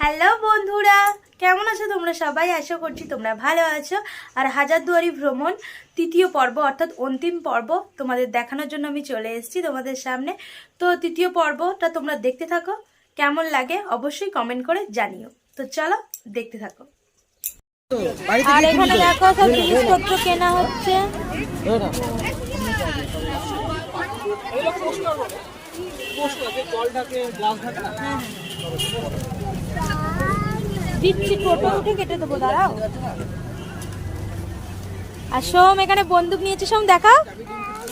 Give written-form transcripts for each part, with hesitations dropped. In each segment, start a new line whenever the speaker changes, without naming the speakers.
Hello বন্ধুরা, কেমন আছো তোমরা সবাই? আশা করছি তোমরা ভালো আছো। আর হাজারদুয়ারি ভ্রমণ তৃতীয় পর্ব অর্থাৎ অন্তিম পর্ব তোমাদের দেখানোর জন্য আমি চলে এসেছি তোমাদের সামনে। তো তৃতীয় পর্বটা তোমরা দেখতে থাকো, কেমন লাগে অবশ্যই কমেন্ট করে জানিও। তো চলো দেখতে থাকো। আর এখানে দেখো সব জিনিসপত্র কেনা হচ্ছে। দিচ্ছি, টোটো উঠে কেটে দেবো, দাঁড়াও। আর সোম এখানে বন্দুক নিয়েছে, সোম দেখাও।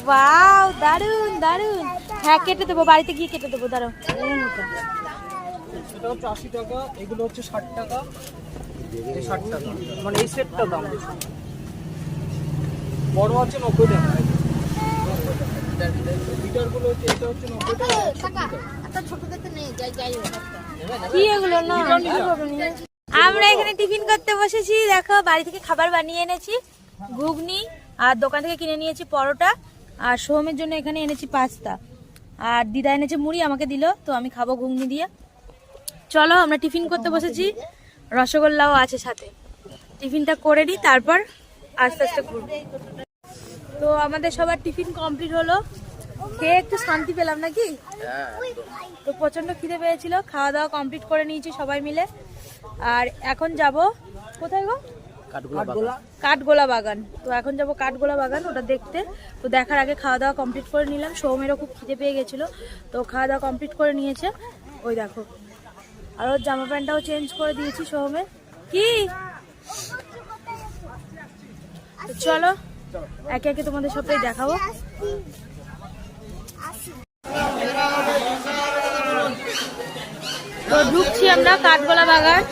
ওয়াও, দারুন দারুন। হ্যাঁ কেটে দেবো, বাড়িতে গিয়ে কেটে দেবো, দাঁড়াও।
এটা হচ্ছে 80 টাকা, এগুলো হচ্ছে 60 টাকা, এই 60 টাকা, মানে এই সেটটা দাম বেশি। বড় আছে 90 টাকা, লিটারগুলো হচ্ছে, এটা হচ্ছে 90 টাকা।
একটা ছোট দেখতে নেই, যাই
কি এগুলো না? আমরা এখানে টিফিন করতে বসেছি। দেখো বাড়ি থেকে খাবার বানিয়ে এনেছি, ঘুগনি, আর দোকান থেকে কিনে নিয়েছি পরোটা, আর সোহমের জন্য এখানে এনেছি পাস্তা, আর দিদা এনেছে মুড়ি, আমাকে দিল, তো আমি খাবো ঘুগনি দিয়ে। চলো আমরা টিফিন করতে বসেছি, রসগোল্লাও আছে সাথে। টিফিনটা করে নিই, তারপর আস্তে আস্তে ঘুরবো। তো আমাদের সবার টিফিন কমপ্লিট হলো, খেয়ে একটু শান্তি পেলাম নাকি। তো প্রচন্ড খিদে পেয়েছিল, খাওয়া দাওয়া কমপ্লিট করে নিয়েছি সবাই মিলে। আর এখন যাব কোথায় গো? কাঠগোলা বাগান। তো এখন যাব কাঠগোলা বাগান, ওটা দেখতে। তো দেখার আগে খাওয়া দাওয়া কমপ্লিট করে নিলাম। সৌমেরও খুব খিদে পেয়ে গেছিল, তো খাওয়া দাওয়া কমপ্লিট করে নিয়েছে। ওই দেখো, আর ওর জামা প্যান্টটাও চেঞ্জ করে দিয়েছি সৌমের। কি তো চলো একে একে তোমাদের সবটাই দেখাবো। তো ঢুকছি আমরা কাঠগোলা বাগান।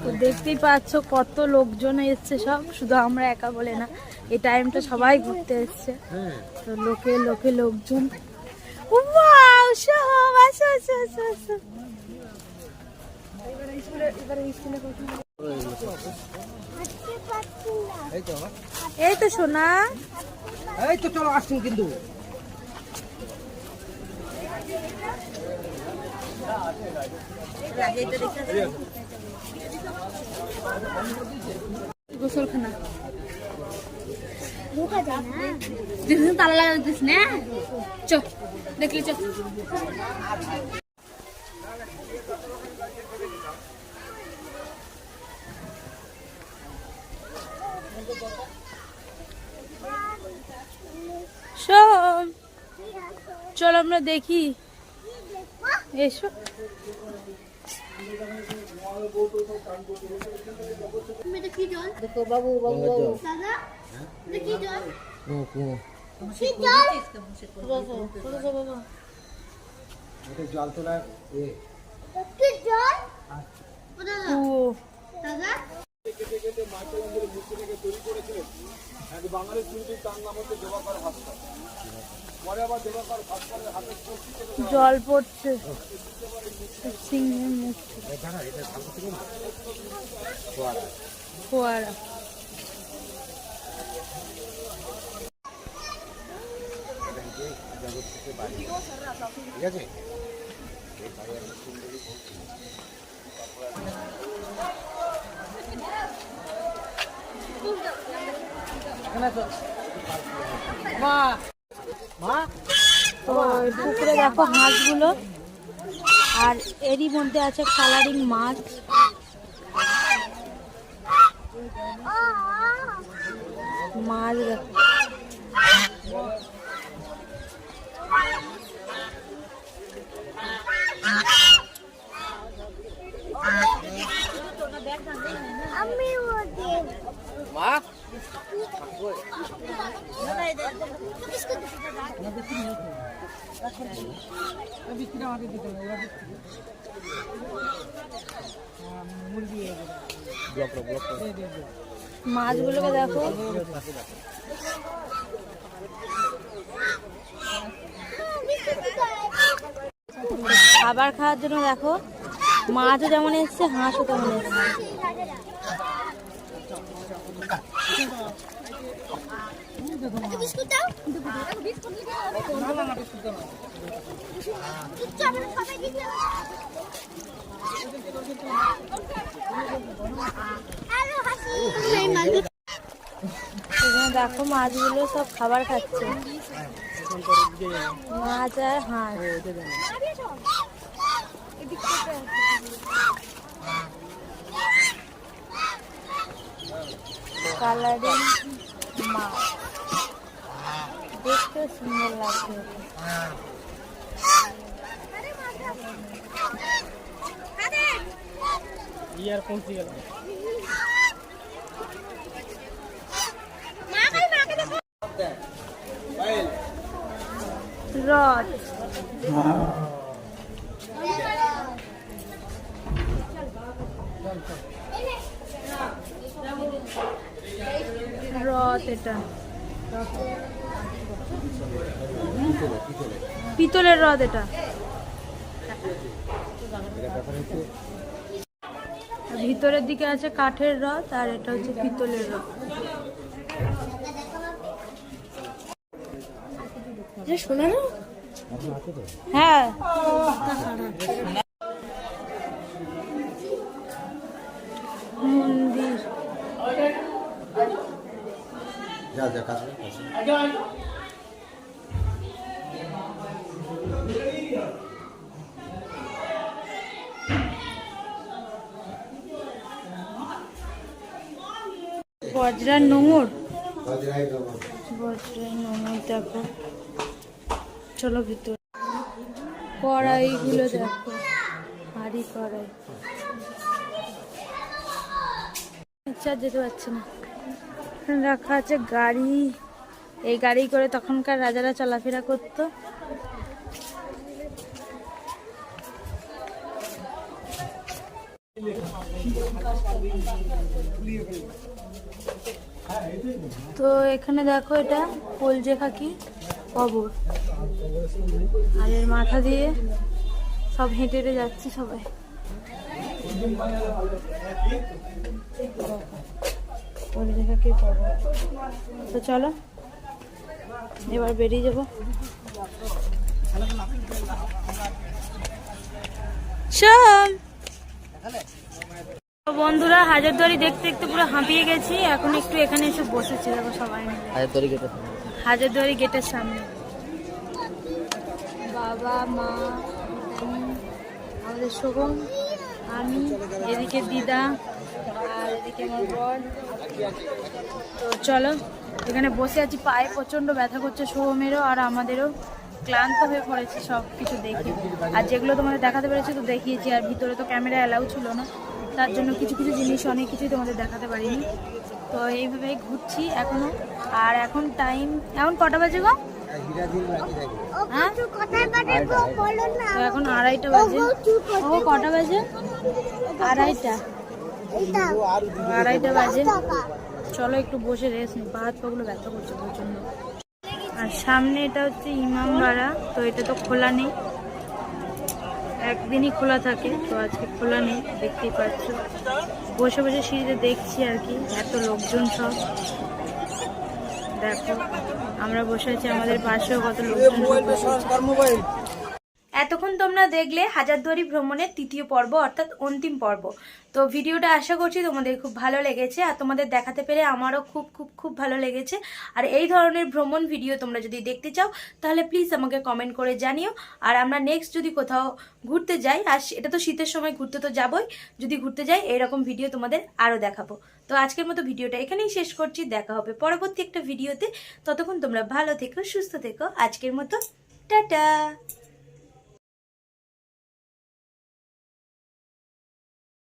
তো দেখতেই পাচ্ছ কত লোকজন এসছে, সব শুধু আমরা একা বলে না, এই টাইমটা সবাই ঘুরতে এসছে। তো লোকে লোকে লোকজন। ওয়াও, সব আসো আসো আসো আসো। এই তো সোনা,
এই তো চলো আসুন কিন্তু।
গোসলখানা তালা লাগাইছিস না? চো দেখলি, চো। চলো আমরা দেখি, এসো।
দেখো বাবু বাবু দাদা, এটা কি জল?
জল তোলা
কি জল? দাদা
জল পড়ছে, সিংহের মূর্তি, ফোয়ারা।
ঠিক আছে,
তো পুকুরে দেখো হাঁসগুলো, আর এরই মধ্যে আছে কালারিং মাছ। মাছ দেখো,
আমি
মা
মাছগুলোকে দেখো। খাবার খাওয়ার জন্য দেখো মাছও যেমন এসছে, হাঁসও তেমন এসছে।
বিস্কুট দাও
না না না বিস্কুট দাও না।
কিচ্ছু আমরা সবাই দিতে হ্যালো হাসি এই মাছ
এখানে দেখো মাছগুলো সব খাবার খাচ্ছে, মাছ আর হাঁস। কালারিং মাছ দেখতে সুন্দর লাগছে।
ইয়ার পৌঁছে গেল।
রথ রথ এটা পিতলের রথ এটা। ভিতরের দিকে আছে কাঠের রথ আর এটা হচ্ছে পিতলের রথ।
শোনা না
হ্যাঁ মন্দির বজরার নোঙর, বজরার নোঙর দেখো। চলো ভিতর। কড়াইগুলো দেখো, হাঁড়ি কড়াই। আচ্ছা যেতে পারছি না। এখানে রাখা আছে গাড়ি, এই গাড়ি করে তখনকার রাজারা চলাফেরা করতো। তো এখানে দেখো এটা কলজে খাকি কবর, আর এর মাথা দিয়ে সব হেঁটে হেঁটে যাচ্ছি সবাই। কলজে খাকি কবর। তো চলো এবার বেরিয়ে যাবো। চল বন্ধুরা, হাজারদুয়ারি দেখতে দেখতে পুরো হাঁপিয়ে গেছি। এখন একটু এখানে এসে বসেছি, দেখো সবাই মিলে হাজারদুয়ারি গেটের সামনে। বাবা মা আমাদের শোভম, আমি, এদিকে দিদা আর এদিকে আমার বর। তো চলো এখানে বসে আছি, পায়ে প্রচন্ড ব্যথা করছে শোভমেরও আর আমাদেরও। ক্লান্ত হয়ে পড়েছি সব কিছু দেখে। আর যেগুলো তোমাদের দেখাতে পেরেছি তো দেখিয়েছি, আর ভিতরে তো ক্যামেরা অ্যালাউ ছিল না, তার জন্য কিছু কিছু জিনিস অনেক কিছুই তোমাদের দেখাতে পারিনি। তো এইভাবেই ঘুরছি এখনো। আর এখন টাইম এখন কটা বাজে গো? হ্যাঁ তো এখন 2:30 বাজে। ও কটা বাজে? 2:30 বাজে। চলো একটু বসে রেস্ট নিই, পা হাত পাগুলো ব্যথা করছে প্রচন্ড। আর সামনে এটা হচ্ছে ইমামবাড়া, তো এটা তো খোলা নেই, একদিনই খোলা থাকে, তো আজকে খোলা নেই। দেখতেই পাচ্ছ বসে বসে সিঁড়িতে দেখছি আর কি, এত লোকজন সব দেখো। আমরা বসে আছি, আমাদের পাশেও কত লোকজন। এতক্ষণ তোমরা দেখলে হাজারদুয়ারি ভ্রমণের 3য় পর্ব অর্থাৎ অন্তিম পর্ব। তো ভিডিওটা আশা করছি তোমাদের খুব ভালো লেগেছে, আর তোমাদের দেখাতে পেরে আমারও খুব খুব খুব ভালো লেগেছে। আর এই ধরনের ভ্রমণ ভিডিও তোমরা যদি দেখতে চাও তাহলে প্লিজ আমাকে কমেন্ট করে জানিও। আর আমরা নেক্সট যদি কোথাও ঘুরতে যাই, আর এটা তো শীতের সময় ঘুরতে তো যাবই, যদি ঘুরতে যাই এরকম ভিডিও তোমাদের আরও দেখাবো। তো আজকের মতো ভিডিওটা এখানেই শেষ করছি, দেখা হবে পরবর্তী একটা ভিডিওতে। ততক্ষণ তোমরা ভালো থেকো, সুস্থ থেকো। আজকের মতো টাটা।